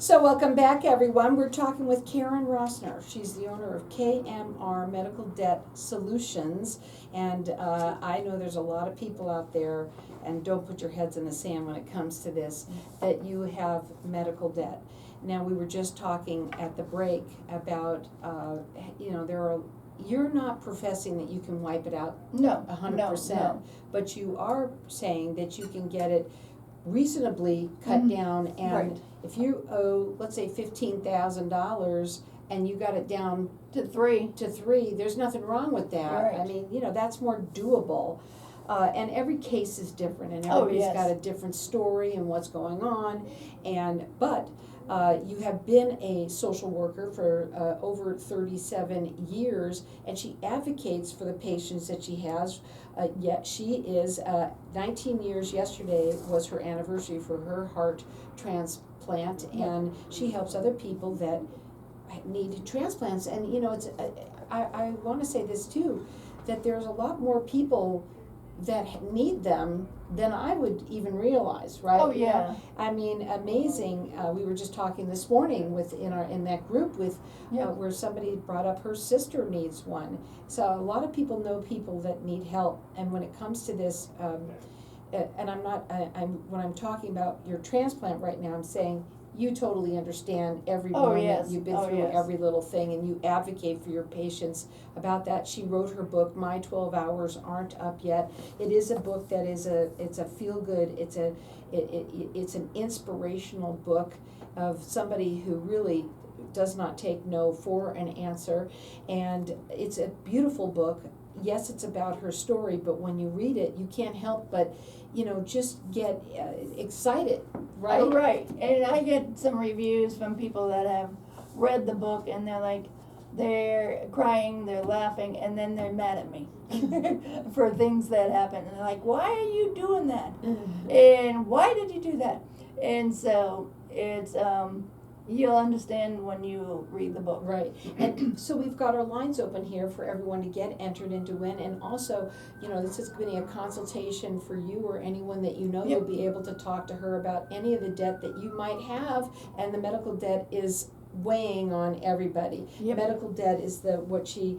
So welcome back, everyone. We're talking with Karen Rossner. She's the owner of KMR Medical Debt Solutions. And I know there's a lot of people out there, and don't put your heads in the sand when it comes to this, that you have medical debt. Now, we were just talking at the break about, you're not professing that you can wipe it out No, 100%, no. but you are saying that you can get it reasonably cut down, and Right. if you owe, let's say, $15,000 and you got it down To three. to three, there's nothing wrong with that. Right. I mean, that's more doable. And every case is different, and Oh, everybody's yes. got a different story and what's going on. But you have been a social worker for over 37 years, and she advocates for the patients that she has. Yet she is 19 years. Yesterday was her anniversary for her heart transplant, and she helps other people that need transplants. And it's I want to say this too, that there's a lot more people that need them than I would even realize, right? Oh, yeah. I mean, amazing. We were just talking this morning in that group with Yep. where somebody brought up her sister needs one. So a lot of people know people that need help, and when it comes to this, and when I'm talking about your transplant right now, I'm saying you totally understand every Oh, moment. yes. You've been Oh, through yes. every little thing, and you advocate for your patients about that. She wrote her book, My 12 Hours Aren't Up Yet. It is a book that it's a feel good, it's an inspirational book of somebody who really does not take no for an answer, and it's a beautiful book. Yes, it's about her story, but when you read it, you can't help but just get excited, right? Oh, right. And I get some reviews from people that have read the book, and they're crying, they're laughing, and then they're mad at me for things that happen. And they're like, why are you doing that? And why did you do that? And so it's, you'll understand when you read the book. Right, and so we've got our lines open here for everyone to get entered into win, and also, this is going to be a consultation for you or anyone that you know. Yep. You'll be able to talk to her about any of the debt that you might have, and the medical debt is weighing on everybody. Yep. Medical debt is what she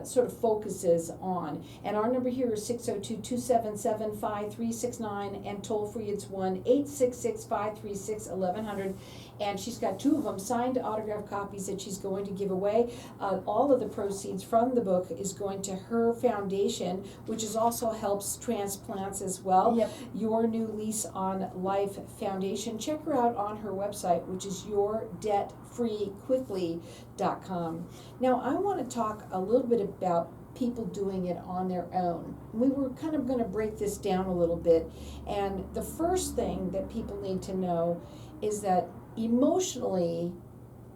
sort of focuses on. And our number here is 602-277-5369, and toll free it's 1-866-536-1100. And she's got two of them, signed autographed copies that she's going to give away. All of the proceeds from the book is going to her foundation, which is also helps transplants as well. Yep. Your New Lease on Life Foundation. Check her out on her website, which is yourdebtfreequickly.com. Now, I want to talk a little bit about people doing it on their own. We were kind of going to break this down a little bit, and the first thing that people need to know is that emotionally,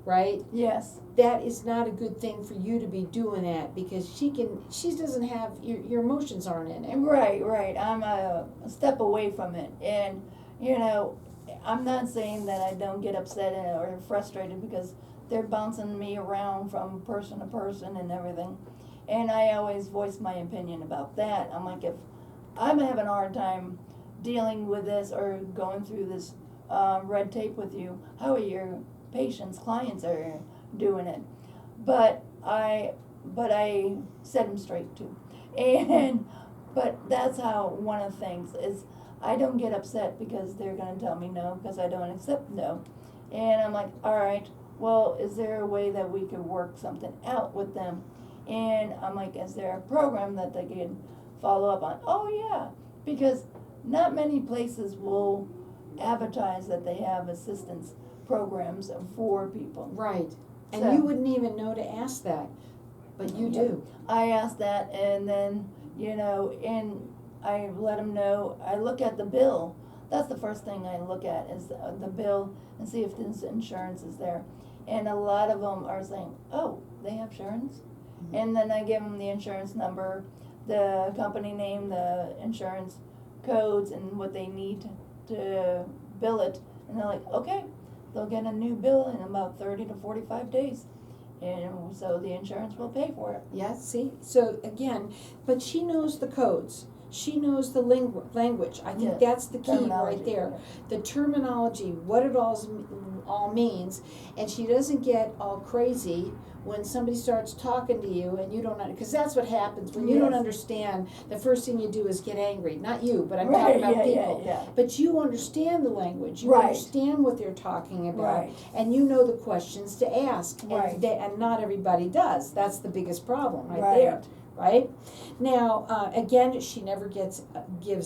right, Yes. that is not a good thing for you to be doing that, because she doesn't have, your emotions aren't in it. Right. I'm a step away from it. And, I'm not saying that I don't get upset or frustrated, because they're bouncing me around from person to person and everything. And I always voice my opinion about that. I'm like, if I'm having a hard time dealing with this or going through this red tape with you, how are your patients, clients are doing it? But I set them straight too. But that's how one of the things is, I don't get upset because they're going to tell me no, because I don't accept no. And I'm like, all right, well, is there a way that we could work something out with them? And I'm like, is there a program that they can follow up on? Oh, yeah, because not many places will advertise that they have assistance programs for people. Right, and So- you wouldn't even know to ask that, but you do. I asked that, and then, and I let them know, I look at the bill. That's the first thing I look at, is the bill, and see if this insurance is there. And a lot of them are saying, oh, they have insurance? And then I give them the insurance number, the company name, the insurance codes, and what they need to bill it. And they're like, okay, they'll get a new bill in about 30 to 45 days. And so the insurance will pay for it. Yeah, see, so again, but she knows the codes. She knows the language. I think Yeah, that's the key right terminology, there. yeah. The terminology, what it all all means, and she doesn't get all crazy when somebody starts talking to you and you don't, because that's what happens, when you don't Yes. understand, the first thing you do is get angry, not you, but I'm Right, talking about yeah, people. yeah. But you understand the language, you Right. understand what they're talking about, Right. and you know the questions to ask, Right. and not everybody does, that's the biggest problem right Right. there. Right? Now, again, she never gives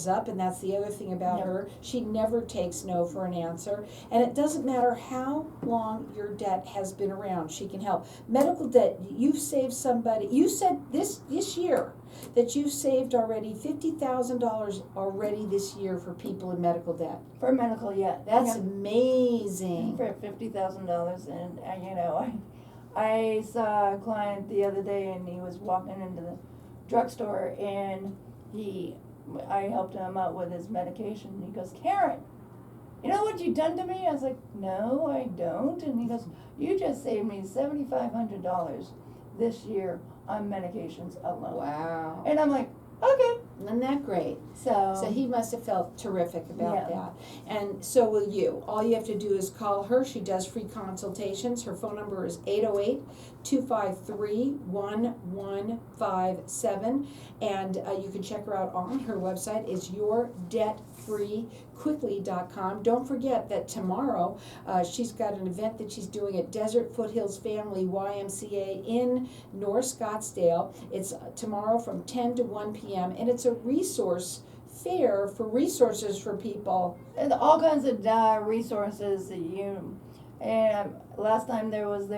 up, and that's the other thing about Yep. her. She never takes no for an answer, and it doesn't matter how long your debt has been around. She can help. Medical debt, you've saved somebody. You said this year that you've saved already $50,000 already this year for people in medical debt. For medical, yeah. That's Yeah. amazing. For $50,000, and I saw a client the other day, and he was walking into the drugstore, and I helped him out with his medication, and he goes, "Karen, you know what you done to me?" I was like, "No, I don't." And he goes, "You just saved me $7,500 this year on medications alone." Wow. And I'm like, "Okay." Isn't that great? So he must have felt terrific about Yeah. that. And so will you. All you have to do is call her. She does free consultations. Her phone number is 808-253-1157. And you can check her out on her website. It's yourdebtfreequickly.com. Don't forget that tomorrow she's got an event that she's doing at Desert Foothills Family YMCA in North Scottsdale. It's tomorrow from 10 to 1 p.m. and it's a resource fair for resources for people. and all kinds of resources that last time there was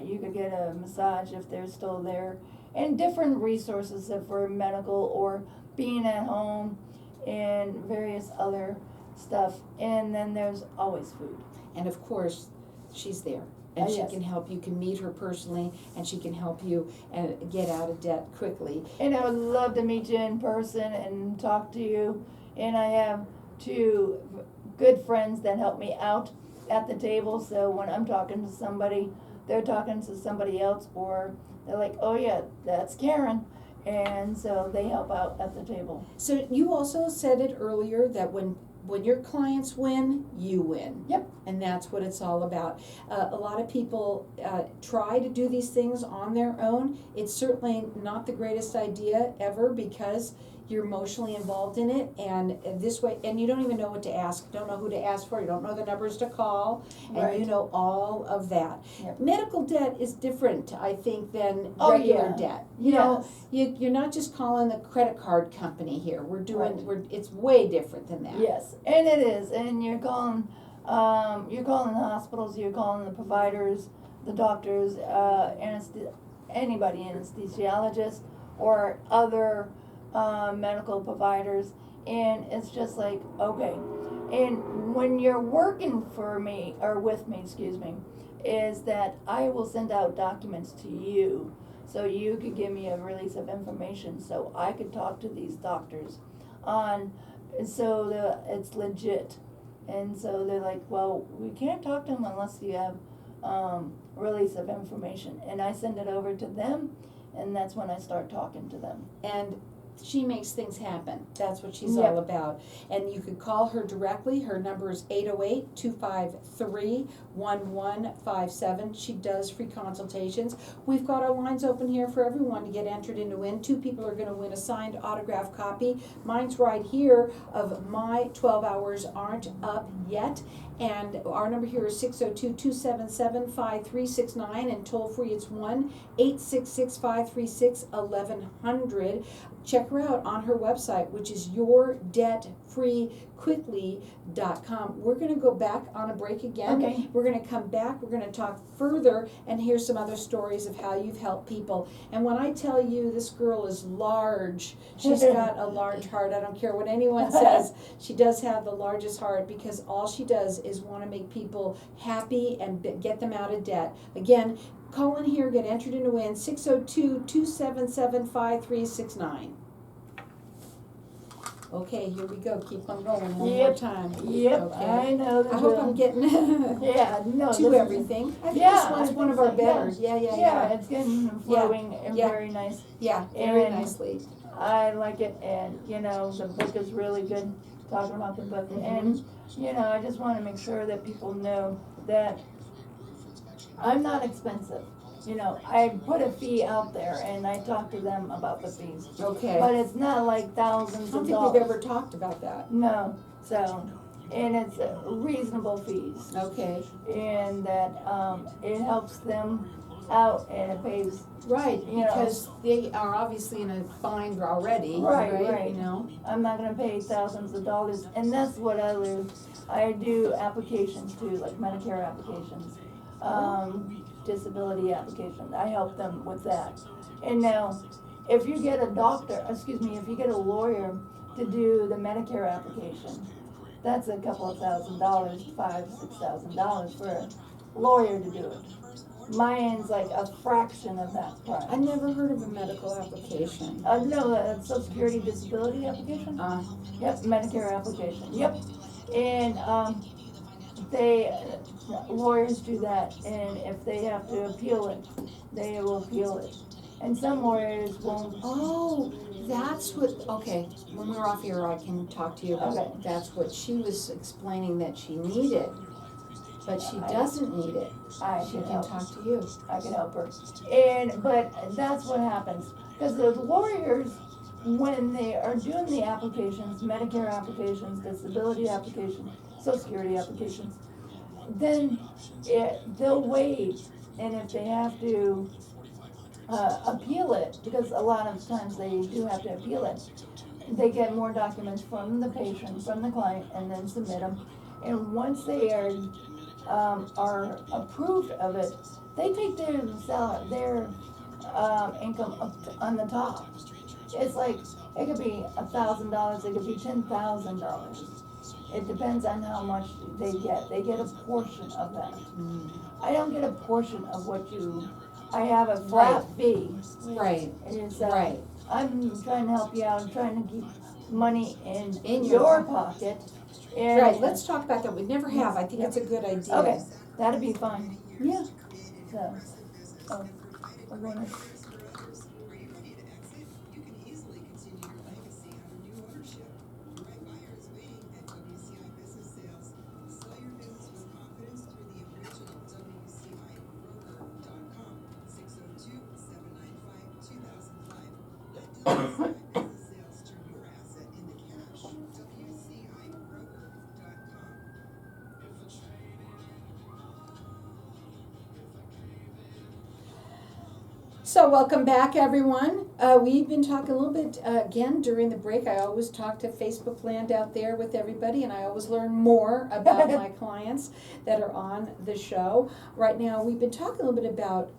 you could get a massage if they're still there, and different resources for medical or being at home and various other stuff. And then there's always food. And of course, she's there. And she Yes. can help. You can meet her personally, and she can help you and get out of debt quickly. And I would love to meet you in person and talk to you. And I have two good friends that help me out at the table. So when I'm talking to somebody, they're talking to somebody else, or they're like, "Oh yeah, that's Karen." And so they help out at the table. So you also said it earlier that when your clients win, you win. Yep. And that's what it's all about. A lot of people try to do these things on their own. It's certainly not the greatest idea ever, because you're emotionally involved in it, and this way, and you don't even know what to ask, don't know who to ask for, you don't know the numbers to call, and Right. you know all of that. Yep. Medical debt is different, I think, than Oh, regular yeah. debt. You know, Yes. you're not just calling the credit card company here. Right. It's way different than that. Yes, and it is, and you're calling the hospitals, you're calling the providers, the doctors, anybody, anesthesiologists, or other medical providers, and it's just like, okay. And when you're working for me, or with me, is that I will send out documents to you, so you could give me a release of information, so I could talk to these doctors so it's legit. And so they're like, "Well, we can't talk to them unless you have release of information." And I send it over to them, and that's when I start talking to them. And she makes things happen. That's what she's Yep. all about. And you could call her directly. Her number is 808-253-1157. She does free consultations. We've got our lines open here for everyone to get entered in to win. 2 people are going to win a signed autograph copy. Mine's right here of My 12 Hours Aren't Up Yet. And our number here is 602-277-5369, and toll free it's 1-866-536-1100. Check her out on her website, which is yourdebtfreequickly.com. We're going to go back on a break again. Okay. We're going to come back. We're going to talk further and hear some other stories of how you've helped people. And when I tell you this girl is large, she's got a large heart. I don't care what anyone says. She does have the largest heart, because all she does is want to make people happy and get them out of debt. Again, call in here, get entered in to win, 602-277-5369. Okay, here we go. Keep on going one more time. Yep, Okay. I know the I hope drill. I'm getting Yeah, no, to this is- everything. I think Yeah, this one's I one of think our so, better. Yeah. it's getting flowing and yeah. very nice. Yeah, very And- nicely. I like it, and the book is really good, talking about the book. Mhm. And I just want to make sure that people know that I'm not expensive. You know, I put a fee out there and I talk to them about the fees. Okay. But it's not like I thousands don't of think dollars. we've ever talked about that. No, so, and it's reasonable fees. Okay. And that, it helps them out and it pays, Right, You know. because they are obviously in a bind already, Right, right? right. You know? I'm not gonna pay thousands of dollars, and that's what I do. I do applications too, like Medicare applications, disability applications, I help them with that. And now, if you get a if you get a lawyer to do the Medicare application, that's a couple of $1,000, $5,000-6,000 for a lawyer to do it. Mine's like a fraction of that price. I never heard of a medical application. No, Social Security disability application? Yep, Medicare application, yep. And, lawyers do that, and if they have to appeal it, they will appeal it. And some lawyers won't. Oh, that's what, okay, when we're off here, I can talk to you about Okay. that's what she was explaining that she needed, but she doesn't need it. She can help. talk to you. I can help her. But that's what happens, because the lawyers, when they are doing the applications, Medicare applications, disability applications, Social Security applications, then they'll wait, and if they have to appeal it, because a lot of times they do have to appeal it, they get more documents from the patient, from the client, and then submit them. And once they are approved of it, they take their salary, their income up on the top. It's like, it could be $1,000, it could be $10,000. It depends on how much they get. They get a portion of that. I don't get a portion of I have a flat fee. Right, And right. I'm trying to help you out, I'm trying to keep money in your your pocket. And Right, let's talk about that. We never have. I think it's a good idea. Okay, that'd be fine. Yeah. So, we're gonna. So welcome back, everyone. We've been talking a little bit, again, during the break. I always talk to Facebook land out there with everybody, and I always learn more about my clients that are on the show. Right now, we've been talking a little bit about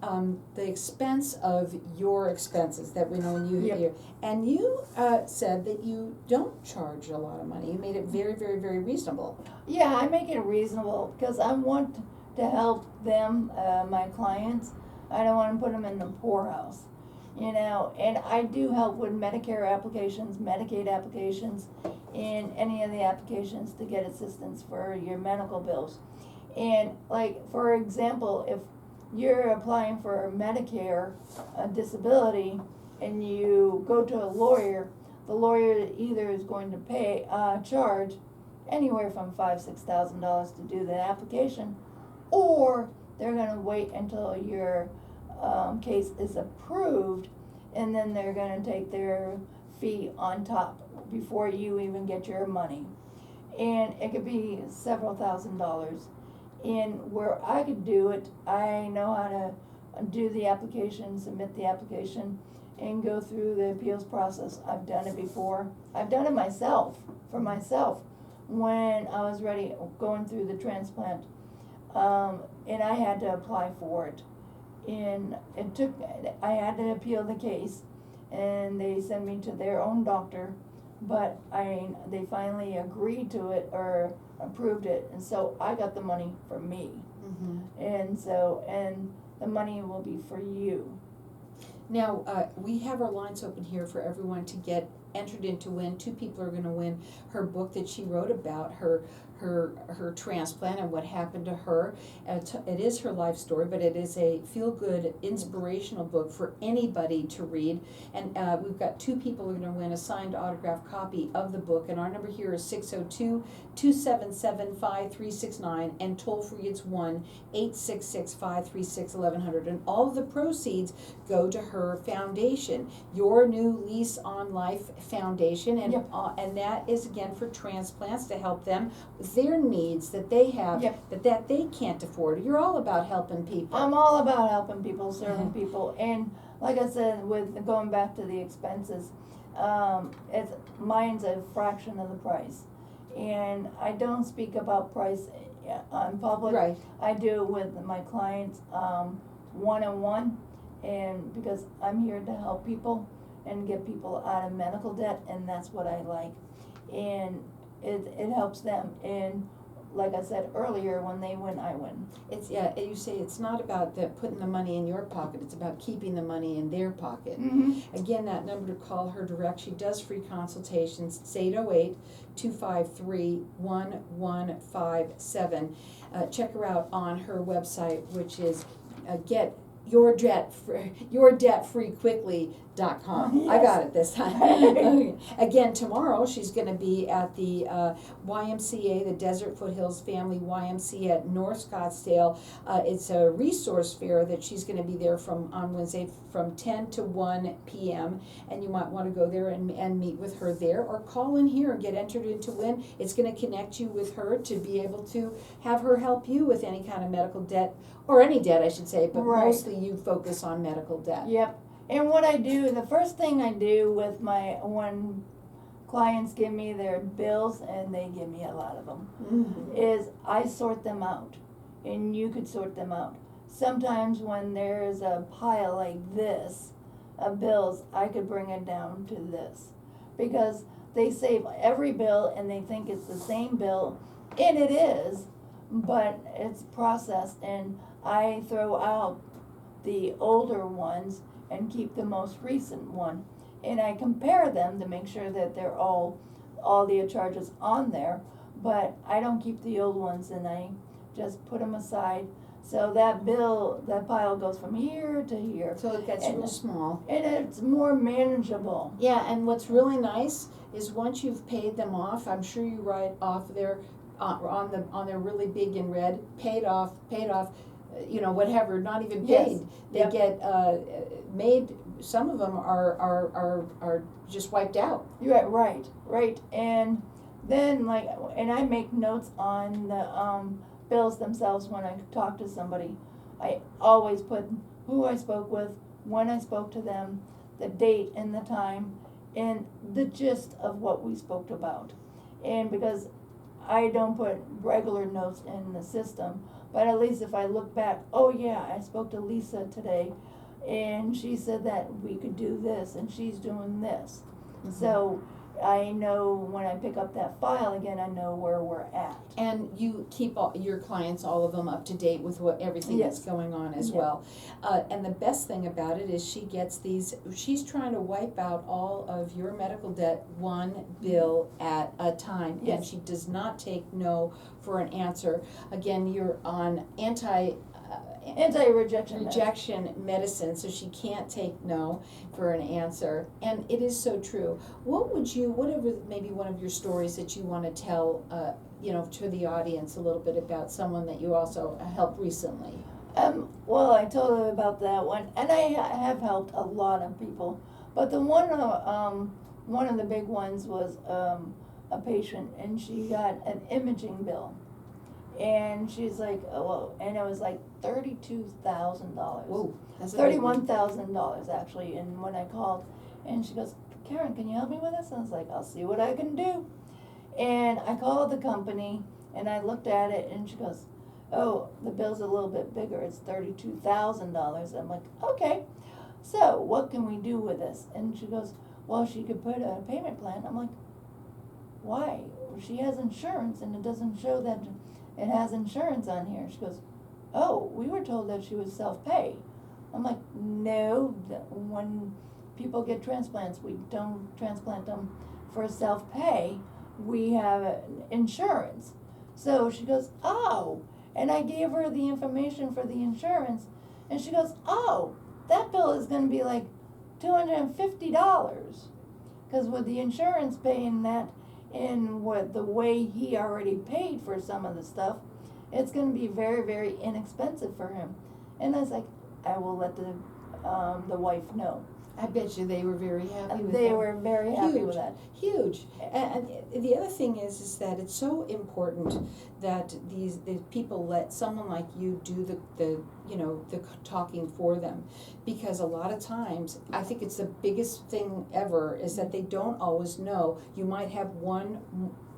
the expense of your expenses that we know you Yep. hear. And you said that you don't charge a lot of money. You made it very, very, very reasonable. Yeah, I make it reasonable, because I want to help them, my clients. I don't want to put them in the poorhouse, and I do help with Medicare applications, Medicaid applications, and any of the applications to get assistance for your medical bills. And like, for example, if you're applying for Medicare disability and you go to a lawyer, the lawyer either is going to charge anywhere from $5,000-6,000 to do the application, or they're gonna wait until your case is approved, and then they're gonna take their fee on top before you even get your money. And it could be several $1,000s. And where I could do it, I know how to do the application, submit the application, and go through the appeals process. I've done it before. I've done it for myself, when I was going through the transplant. And I had to apply for it. And I had to appeal the case, and they sent me to their own doctor, but they finally agreed to it or approved it, and so I got the money for me. Mm-hmm. And the money will be for you. Now, we have our lines open here for everyone to get entered in to win. 2 people are going to win her book that she wrote about her her transplant and what happened to her. It is her life story, but it is a feel-good, inspirational book for anybody to read. And we've got 2 people who are going to win a signed autographed copy of the book. And our number here is 602-277-5369, and toll-free it's 1-866-536-1100. And all of the proceeds go to her foundation, Your New Lease on Life Foundation, and Yep. And that is again for transplants, to help them with their needs that they have, Yep. that they can't afford. You're all about helping people. I'm all about helping people, serving people, and like I said, with going back to the expenses, mine's a fraction of the price, and I don't speak about price on public. Right. I do it with my clients, one-on-one, and because I'm here to help people and get people out of medical debt, and that's what I like, and it helps them, and like I said earlier, when they win, I win. It's you say it's not about putting the money in your pocket, it's about keeping the money in their pocket. Mm-hmm. Again, that number to call her direct. She does free consultations. It's 808-253-1157. Check her out on her website, which is get your debt free quickly.com. Yes. I got it this time. Again, tomorrow she's going to be at the YMCA, the Desert Foothills Family YMCA at North Scottsdale. It's a resource fair that she's going to be there on Wednesday from 10 to 1 p.m. And you might want to go there and meet with her there, or call in here and get entered into win. It's going to connect you with her to be able to have her help you with any kind of medical debt, or any debt I should say, but Right. mostly you focus on medical debt. Yep. And what I do, the first thing I do when clients give me their bills, and they give me a lot of them, Mm-hmm. is I sort them out. And you could sort them out. Sometimes when there's a pile like this of bills, I could bring it down to this. Because they save every bill and they think it's the same bill, and it is, but it's processed, and I throw out the older ones and keep the most recent one, and I compare them to make sure that they're all the charges on there, but I don't keep the old ones, and I just put them aside, so that pile goes from here to here, So it gets real small. and it's more manageable. Yeah, and what's really nice is once you've paid them off, I'm sure you write off their on their really big in red, paid off, whatever, not even Yes. paid. They Yep. get made. Some of them are just wiped out. You're right, and then and I make notes on the bills themselves when I talk to somebody. I always put who I spoke with, when I spoke to them, the date and the time, and the gist of what we spoke about. And because I don't put regular notes in the system, but at least if I look back, oh yeah, I spoke to Lisa today, and she said that we could do this, and she's doing this. Mhm. So I know when I pick up that file again, I know where we're at. And you keep your clients, all of them, up to date with everything Yes. that's going on as Yeah. well. And the best thing about it is she gets she's trying to wipe out all of your medical debt one bill at a time. Yes. And she does not take no for an answer. Again, you're on Anti-rejection. medicine, so she can't take no for an answer, and it is so true. Whatever maybe one of your stories that you want to tell, to the audience a little bit about someone that you also helped recently. Well, I told her about that one, and I have helped a lot of people, but the one of the big ones was a patient, and she got an imaging bill. And she's like, oh, and it was like $32,000. Whoa, that's a big one. $31,000 actually. And when I called, and she goes, Karen, can you help me with this? And I was like, I'll see what I can do. And I called the company, and I looked at it, and she goes, oh, the bill's a little bit bigger. It's $32,000. I'm like, okay. So what can we do with this? And she goes, well, she could put a payment plan. I'm like, why? She has insurance, and it doesn't show that it has insurance on here. She goes, oh, we were told that she was self-pay. I'm like, no, when people get transplants, we don't transplant them for self-pay. We have insurance. So she goes, oh, and I gave her the information for the insurance, and she goes, oh, that bill is gonna be like $250. Cause with the insurance paying that in what the way he already paid for some of the stuff, it's gonna be very, very inexpensive for him. And I was like, I will let the wife know. I bet you they were very happy with that. They were very happy Huge. with that. Huge. And the other thing is that it's so important that these people let someone like you do the talking for them, because a lot of times I think it's the biggest thing ever is that they don't always know. You might have one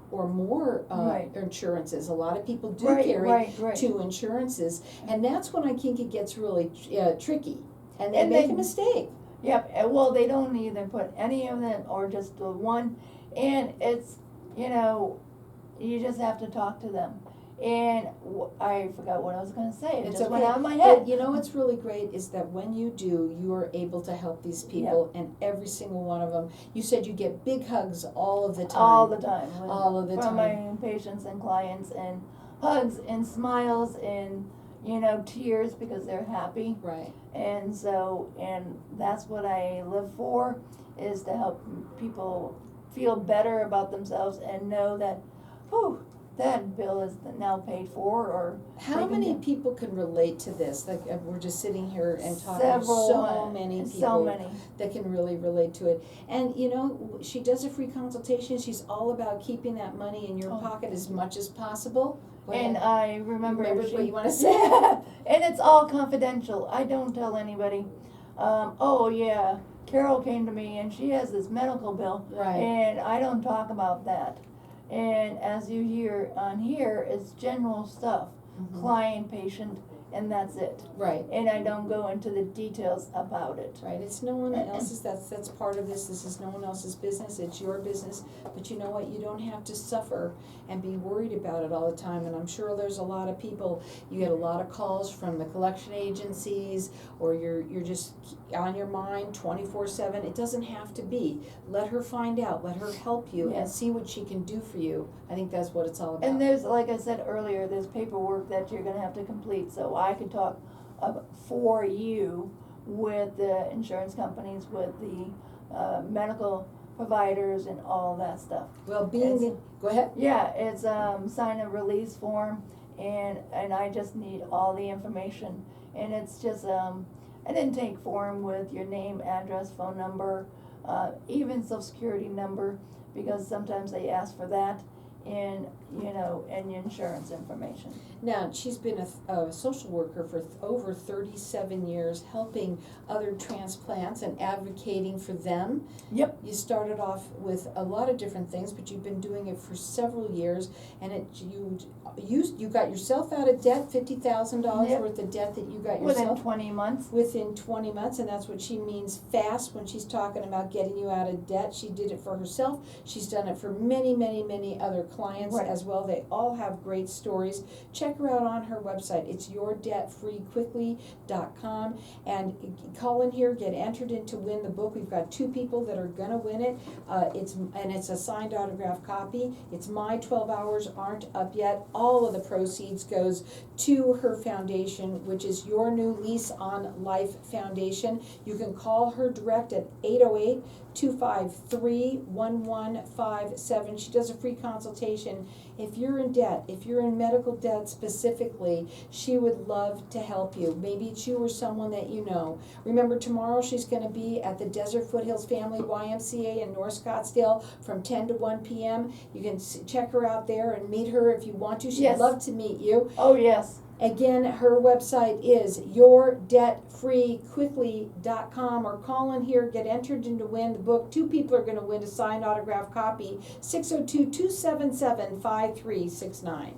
or more Right. insurances. A lot of people do Right, carry right. 2 insurances, and that's when I think it gets really tricky, and they And make they- a mistake. Yep, well, they don't either put any of them or just the one, and it's, you just have to talk to them. And I forgot what I was gonna say, it It's just went okay. out of my But head. you know what's really great is that when you do, you are able to help these people, and every single one of them, you said you get big hugs all of the time. All the time. All of the From time. my patients and clients, and hugs and smiles and, tears because they're happy. Right. And so, and that's what I live for, is to help people feel better about themselves and know that, whew, that bill is now paid for, or. How they can many do- people can relate to this? Like, we're just sitting here and talking to Several, so many people so many. that can really relate to it. And she does a free consultation. She's all about keeping that money in your Oh. pocket as much as possible. Go And ahead. I remember Remember she. what you wanna say? And it's all confidential, I don't tell anybody. Oh yeah, Carol came to me and she has this medical bill. Right. And I don't talk about that. And as you hear on here, it's general stuff, Mhm. client, patient, and that's it. Right. And I don't go into the details about it. Right, it's no one else's, that's part of this is no one else's business, it's your business, but you know what, you don't have to suffer and be worried about it all the time, and I'm sure there's a lot of people, you get a lot of calls from the collection agencies, or you're just on your mind 24/7, it doesn't have to be. Let her find out, let her help you, and Yes. see what she can do for you, I think that's what it's all about. And there's, like I said earlier, there's paperwork that you're gonna have to complete, so I could talk for you with the insurance companies, with the medical providers and all that stuff. Well, go ahead. Yeah, it's sign a release form, and I just need all the information, and it's just an intake form with your name, address, phone number, even social security number, because sometimes they ask for that, and and your insurance information. Now, she's been a social worker for over 37 years, helping other transplants and advocating for them. Yep. You started off with a lot of different things, but you've been doing it for several years, and you got yourself out of debt, $50,000 Yep. worth of debt that you got Within yourself 20 months. within 20 months, and that's what she means fast when she's talking about getting you out of debt. She did it for herself. She's done it for many, many, many other clients Right. as well. They all have great stories. Check her out on her website. It's yourdebtfreequickly.com, and call in here, get entered in to win the book. We've got 2 people that are gonna win it. It's a signed autograph copy. It's My 12 Hours Aren't Up Yet. All of the proceeds goes to her foundation, which is Your New Lease on Life Foundation. You can call her direct at 808-253-1157. She does a free consultation. If you're in debt, if you're in medical debt specifically, she would love to help you. Maybe it's you or someone that you know. Remember, tomorrow she's going to be at the Desert Foothills Family YMCA in North Scottsdale from 10 to 1 p.m. You can check her out there and meet her if you want to. She'd Yes. love to meet you. Oh, yes. Again, her website is yourdebtfreequickly.com, or call in here, get entered in to win the book. 2 people are going to win a signed autograph copy, 602-277-5369.